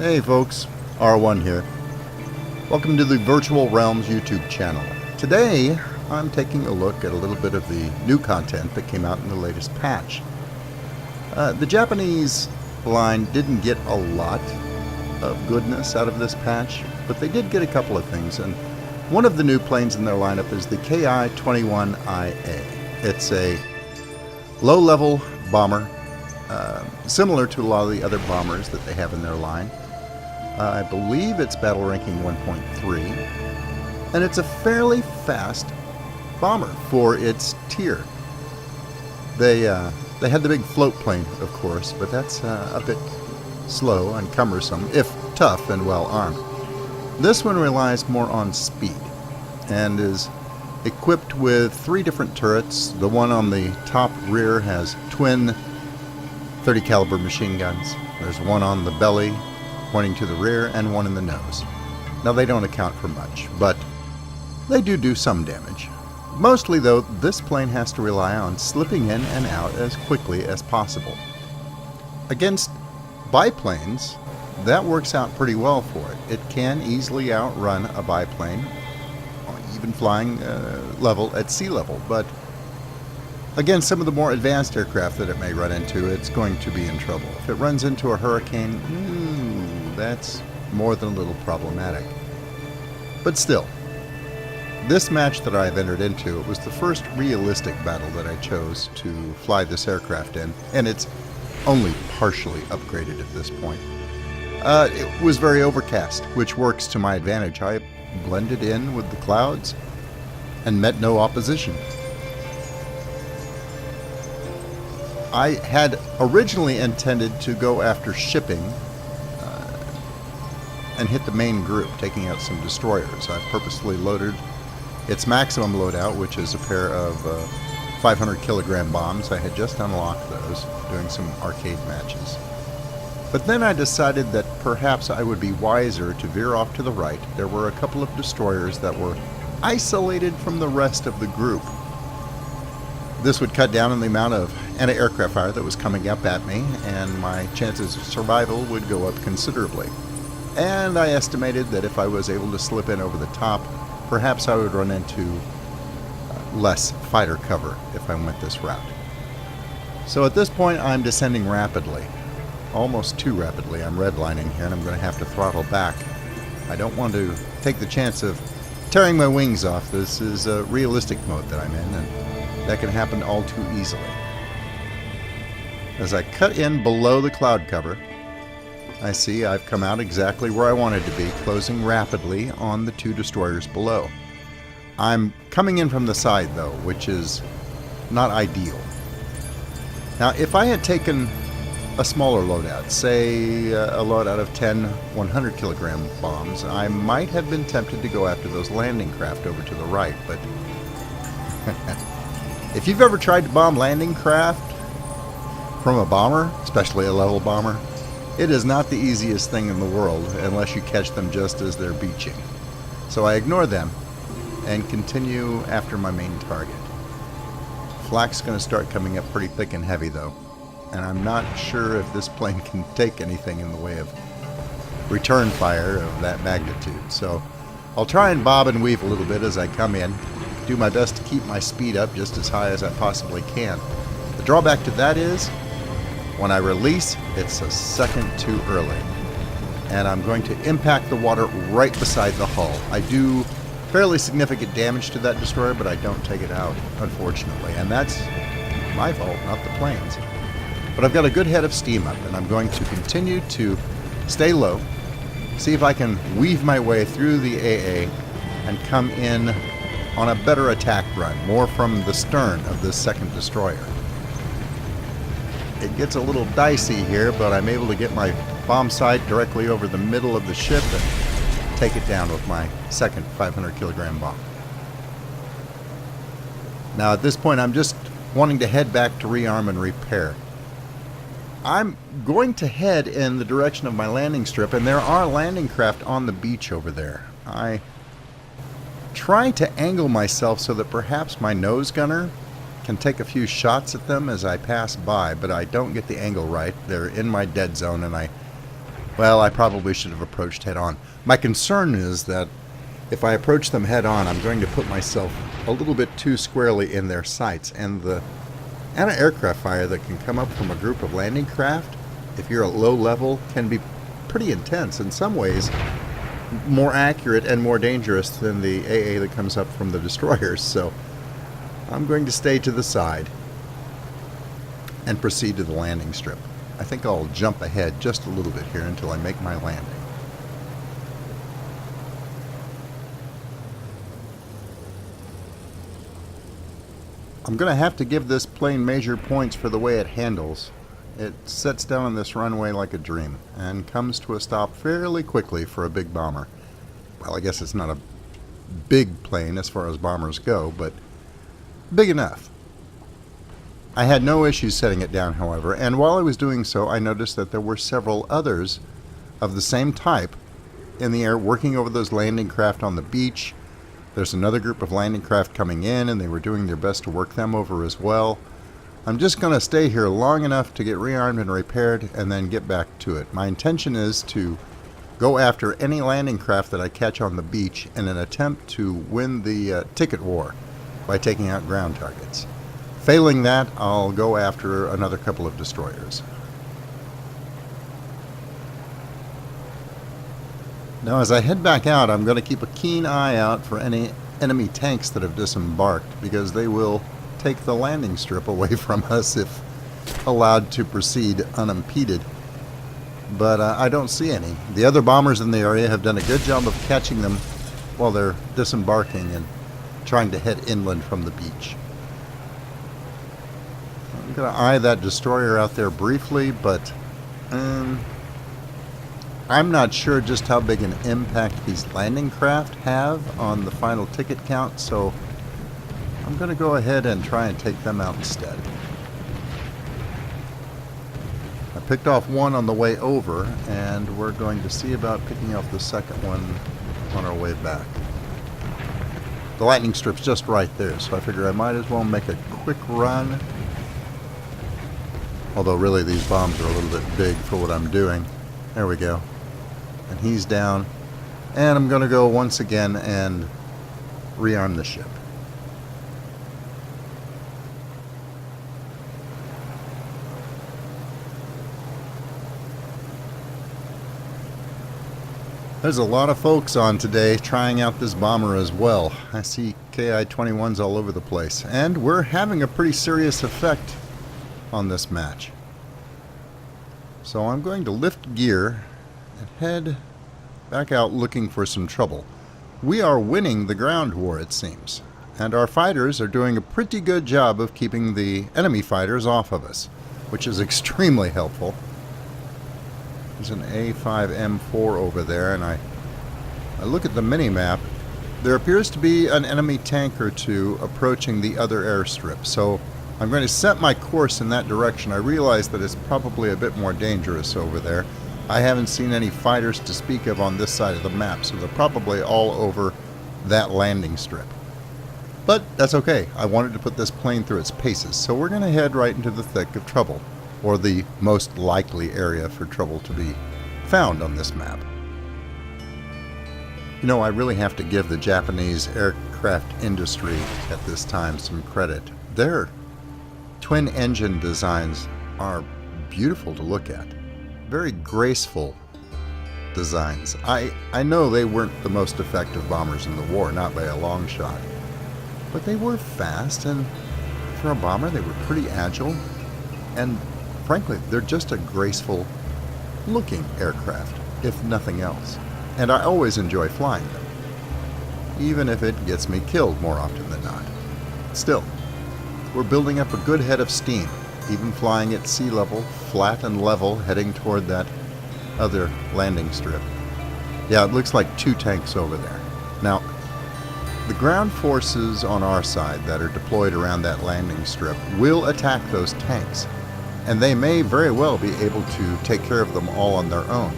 Hey folks, R1 here. Welcome to the Virtual Realms YouTube channel. Today, I'm taking a look at a little bit of the new content that came out in the latest patch. The Japanese line didn't get a lot of goodness out of this patch, but they did get a couple of things, and one of the new planes in their lineup is the KI-21-Ia. It's a low-level bomber, similar to a lot of the other bombers that they have in their line. I believe it's battle ranking 1.3, and it's a fairly fast bomber for its tier. They had the big float plane, of course, but that's a bit slow and cumbersome, if tough and well armed. This one relies more on speed and is equipped with 3 different turrets. The one on the top rear has twin 30 caliber machine guns. There's one on the belly pointing to the rear and one in the nose. Now they don't account for much, but they do some damage. Mostly though, this plane has to rely on slipping in and out as quickly as possible. Against biplanes, that works out pretty well for it. It can easily outrun a biplane, even flying level at sea level, but against some of the more advanced aircraft that it may run into, it's going to be in trouble. If it runs into a hurricane, that's more than a little problematic. But still, this match that I've entered into, it was the first realistic battle that I chose to fly this aircraft in, and it's only partially upgraded at this point. It was very overcast, which works to my advantage. I blended in with the clouds and met no opposition. I had originally intended to go after shipping and hit the main group, taking out some destroyers. I've purposely loaded its maximum loadout, which is a pair of 500 kilogram bombs. I had just unlocked those, doing some arcade matches. But then I decided that perhaps I would be wiser to veer off to the right. There were a couple of destroyers that were isolated from the rest of the group. This would cut down on the amount of anti-aircraft fire that was coming up at me, and my chances of survival would go up considerably. And I estimated that if I was able to slip in over the top, perhaps I would run into less fighter cover if I went this route. So at this point, I'm descending rapidly. Almost too rapidly. I'm redlining here, and I'm going to have to throttle back. I don't want to take the chance of tearing my wings off. This is a realistic mode that I'm in, and that can happen all too easily. As I cut in below the cloud cover, I see I've come out exactly where I wanted to be, closing rapidly on the 2 destroyers below. I'm coming in from the side though, which is not ideal. Now if I had taken a smaller loadout, say a loadout of 10 100 kilogram bombs, I might have been tempted to go after those landing craft over to the right, but if you've ever tried to bomb landing craft from a bomber, especially a level bomber, it is not the easiest thing in the world unless you catch them just as they're beaching. So I ignore them and continue after my main target. Flak's going to start coming up pretty thick and heavy though, and I'm not sure if this plane can take anything in the way of return fire of that magnitude. So I'll try and bob and weave a little bit as I come in, do my best to keep my speed up just as high as I possibly can. The drawback to that is, when I release, it's a second too early, and I'm going to impact the water right beside the hull. I do fairly significant damage to that destroyer, but I don't take it out, unfortunately, and that's my fault, not the plane's. But I've got a good head of steam up, and I'm going to continue to stay low, see if I can weave my way through the AA and come in on a better attack run, more from the stern of this second destroyer. It gets a little dicey here, but I'm able to get my bomb sight directly over the middle of the ship and take it down with my second 500 kilogram bomb. Now at this point, I'm just wanting to head back to rearm and repair. I'm going to head in the direction of my landing strip, and there are landing craft on the beach over there. I try to angle myself so that perhaps my nose gunner can take a few shots at them as I pass by, but I don't get the angle right. They're in my dead zone, and I Well, I probably should have approached head on. My concern is that if I approach them head on, I'm going to put myself a little bit too squarely in their sights, and the anti-aircraft fire that can come up from a group of landing craft, if you're at low level, can be pretty intense. In some ways, more accurate and more dangerous than the AA that comes up from the destroyers. So I'm going to stay to the side and proceed to the landing strip. I think I'll jump ahead just a little bit here until I make my landing. I'm going to have to give this plane major points for the way it handles. It sets down on this runway like a dream and comes to a stop fairly quickly for a big bomber. Well, I guess it's not a big plane as far as bombers go, but big enough. I had no issues setting it down, however, and while I was doing so, I noticed that there were several others of the same type in the air working over those landing craft on the beach. There's another group of landing craft coming in, and they were doing their best to work them over as well. I'm just going to stay here long enough to get rearmed and repaired and then get back to it. My intention is to go after any landing craft that I catch on the beach in an attempt to win the ticket war by taking out ground targets. Failing that, I'll go after another couple of destroyers. Now, as I head back out, I'm going to keep a keen eye out for any enemy tanks that have disembarked, because they will take the landing strip away from us if allowed to proceed unimpeded. But I don't see any. The other bombers in the area have done a good job of catching them while they're disembarking and trying to head inland from the beach. I'm going to eye that destroyer out there briefly, but I'm not sure just how big an impact these landing craft have on the final ticket count, so I'm going to go ahead and try and take them out instead. I picked off one on the way over, and we're going to see about picking off the second one on our way back. The lightning strip's just right there, so I figure I might as well make a quick run. Although really these bombs are a little bit big for what I'm doing. There we go. And he's down. And I'm going to go once again and rearm the ship. There's a lot of folks on today trying out this bomber as well. I see KI-21s all over the place. And we're having a pretty serious effect on this match. So I'm going to lift gear and head back out looking for some trouble. We are winning the ground war, it seems, and our fighters are doing a pretty good job of keeping the enemy fighters off of us, which is extremely helpful. There's an A5M4 over there, and I look at the mini-map. There appears to be an enemy tank or two approaching the other airstrip, so I'm going to set my course in that direction. I realize that it's probably a bit more dangerous over there. I haven't seen any fighters to speak of on this side of the map, so they're probably all over that landing strip. But that's okay. I wanted to put this plane through its paces, so we're going to head right into the thick of trouble, or the most likely area for trouble to be found on this map. You know, I really have to give the Japanese aircraft industry at this time some credit. Their twin engine designs are beautiful to look at. Very graceful designs. I know they weren't the most effective bombers in the war, not by a long shot. But they were fast, and for a bomber they were pretty agile. And frankly, they're just a graceful looking aircraft, if nothing else. And I always enjoy flying them, even if it gets me killed more often than not. Still, we're building up a good head of steam, even flying at sea level, flat and level, heading toward that other landing strip. Yeah, it looks like two tanks over there. Now, the ground forces on our side that are deployed around that landing strip will attack those tanks, and they may very well be able to take care of them all on their own.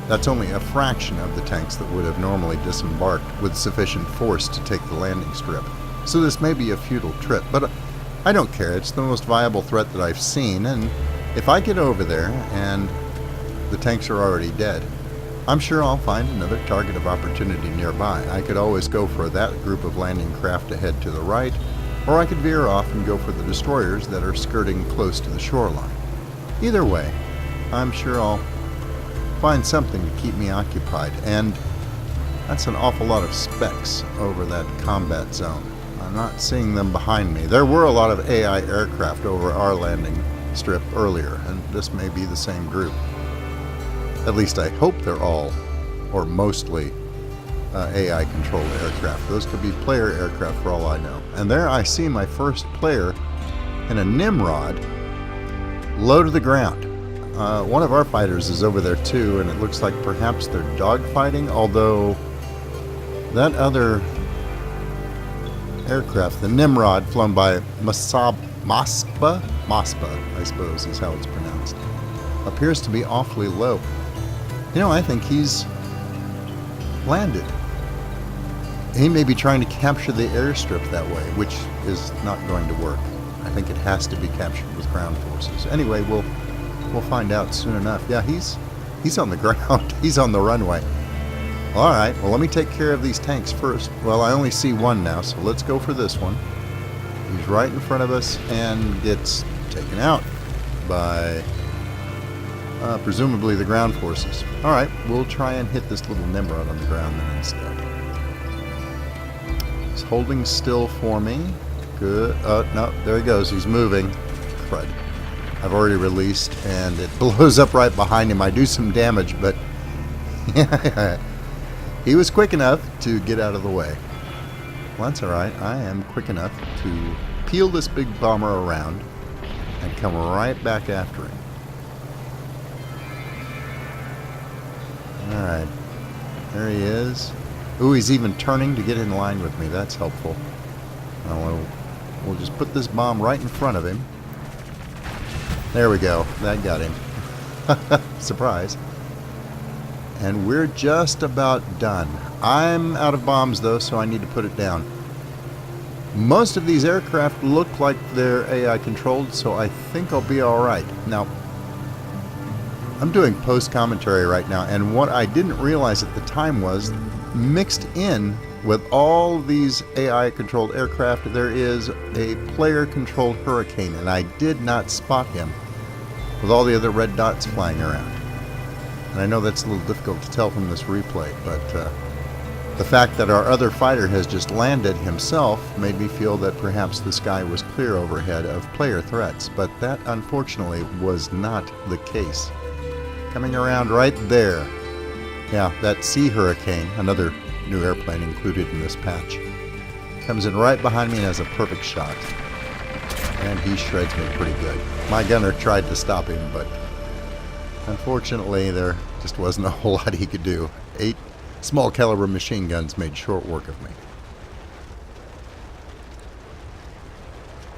That's only a fraction of the tanks that would have normally disembarked with sufficient force to take the landing strip. So this may be a futile trip, but I don't care. It's the most viable threat that I've seen, and if I get over there and the tanks are already dead. I'm sure I'll find another target of opportunity nearby. I could always go for that group of landing craft ahead to the right, or I could veer off and go for the destroyers that are skirting close to the shoreline. Either way, I'm sure I'll find something to keep me occupied, and that's an awful lot of specks over that combat zone. I'm not seeing them behind me. There were a lot of AI aircraft over our landing strip earlier, and this may be the same group. At least I hope they're all, or mostly, AI-controlled aircraft. Those could be player aircraft for all I know. And there I see my first player in a Nimrod low to the ground. One of our fighters is over there too, and it looks like perhaps they're dogfighting, although that other aircraft, the Nimrod, flown by Maspa, I suppose is how it's pronounced, appears to be awfully low. You know, I think he's landed. He may be trying to capture the airstrip that way, which is not going to work. I think it has to be captured with ground forces. Anyway, we'll find out soon enough. Yeah, he's on the ground. He's on the runway. All right, well, let me take care of these tanks first. Well, I only see one now, so let's go for this one. He's right in front of us and gets taken out by presumably the ground forces. All right, we'll try and hit this little Nimrod on the ground then instead. He's holding still for me. Good. No, there he goes. He's moving. Crud. I've already released, and it blows up right behind him. I do some damage, but he was quick enough to get out of the way. Well, that's all right. I am quick enough to peel this big bomber around and come right back after him. All right. There he is. Ooh, he's even turning to get in line with me. That's helpful. We'll just put this bomb right in front of him. There we go. That got him. Surprise. And we're just about done. I'm out of bombs, though, so I need to put it down. Most of these aircraft look like they're AI controlled, so I think I'll be all right. Now, I'm doing post-commentary right now, and what I didn't realize at the time was mixed in with all these AI-controlled aircraft, there is a player-controlled Hurricane, and I did not spot him with all the other red dots flying around. And I know that's a little difficult to tell from this replay, but the fact that our other fighter has just landed himself made me feel that perhaps the sky was clear overhead of player threats, but that unfortunately was not the case. Coming around right there. Yeah, that Sea Hurricane, another new airplane included in this patch, comes in right behind me and has a perfect shot. And he shreds me pretty good. My gunner tried to stop him, but unfortunately there just wasn't a whole lot he could do. 8 small caliber machine guns made short work of me.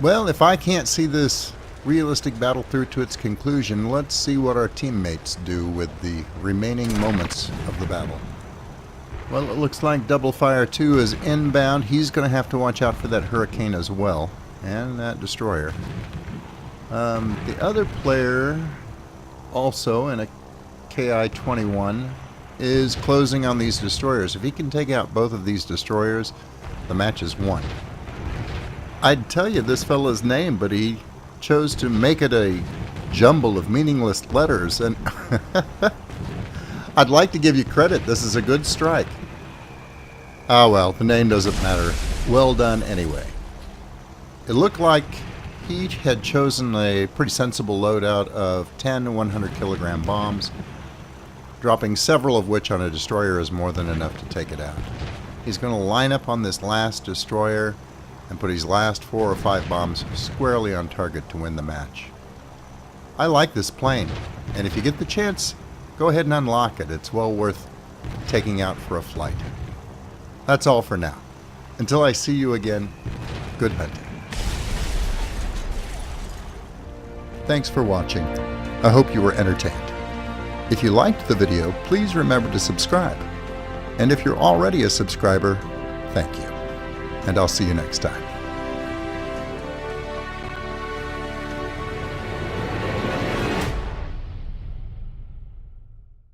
Well, if I can't see this realistic battle through to its conclusion, let's see what our teammates do with the remaining moments of the battle. Well, it looks like Double Fire 2 is inbound. He's going to have to watch out for that Hurricane as well, and that destroyer. The other player, also in a KI-21, is closing on these destroyers. If he can take out both of these destroyers, the match is won. I'd tell you this fella's name, but he chose to make it a jumble of meaningless letters, and I'd like to give you credit. This is a good strike. Ah, well, the name doesn't matter. Well done anyway. It looked like he had chosen a pretty sensible loadout of 10 100-kilogram bombs, dropping several of which on a destroyer is more than enough to take it out. He's going to line up on this last destroyer and put his last 4 or 5 bombs squarely on target to win the match. I like this plane, and if you get the chance, go ahead and unlock it. It's well worth taking out for a flight. That's all for now. Until I see you again, good hunting. Thanks for watching. I hope you were entertained. If you liked the video, please remember to subscribe. And if you're already a subscriber, thank you. And I'll see you next time.